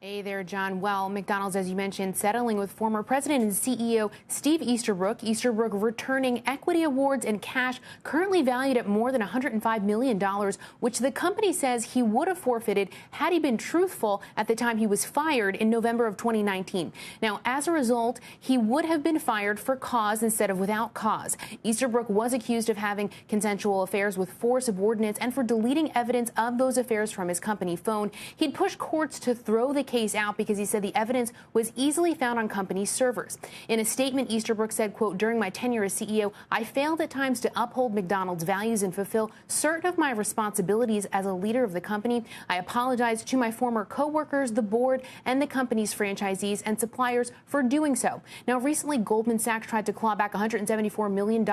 Hey there, John. Well, McDonald's, as you mentioned, settling with former president and CEO Steve Easterbrook. Easterbrook returning equity awards and cash currently valued at more than $105 million, which the company says he would have forfeited had he been truthful at the time he was fired in November of 2019. Now, as a result, he would have been fired for cause instead of without cause. Easterbrook was accused of having consensual affairs with 4 subordinates and for deleting evidence of those affairs from his company phone. He'd pushed courts to throw the case out because he said the evidence was easily found on company servers. In a statement, Easterbrook said, quote, "During my tenure as CEO, I failed at times to uphold McDonald's values and fulfill certain of my responsibilities as a leader of the company. I apologize to my former co-workers, the board, and the company's franchisees and suppliers for doing so." Now, recently, Goldman Sachs tried to claw back $174 million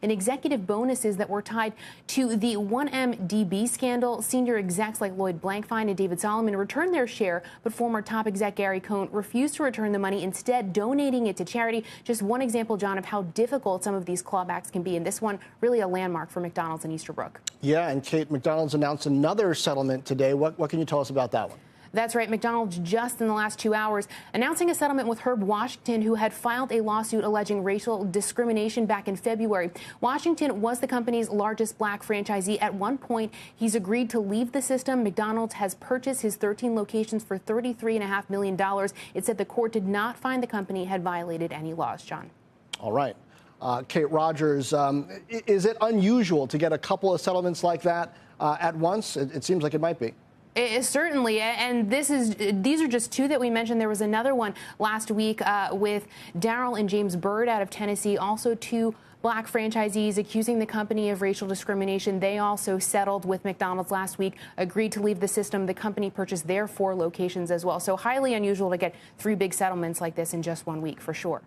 in executive bonuses that were tied to the 1MDB scandal. Senior execs like Lloyd Blankfein and David Solomon returned their share, but former top exec Gary Cohn refused to return the money, instead donating it to charity. Just one example, John, of how difficult some of these clawbacks can be. And this one, really a landmark for McDonald's and Easterbrook. Yeah, and Kate, McDonald's announced another settlement today. What can you tell us about that one? That's right. McDonald's just in the last 2 hours announcing a settlement with Herb Washington, who had filed a lawsuit alleging racial discrimination back in February. Washington was the company's largest black franchisee at one point. He's agreed to leave the system. McDonald's has purchased his 13 locations for $33.5 million. It said the court did not find the company had violated any laws, John. All right. Kate Rogers, is it unusual to get a couple of settlements like that at once? It seems like it might be. Certainly, and these are just 2 that we mentioned. There was another one last week with Daryl and James Byrd out of Tennessee, also 2 black franchisees accusing the company of racial discrimination. They also settled with McDonald's last week, agreed to leave the system. The company purchased their 4 locations as well. So highly unusual to get 3 big settlements like this in just 1 week, for sure.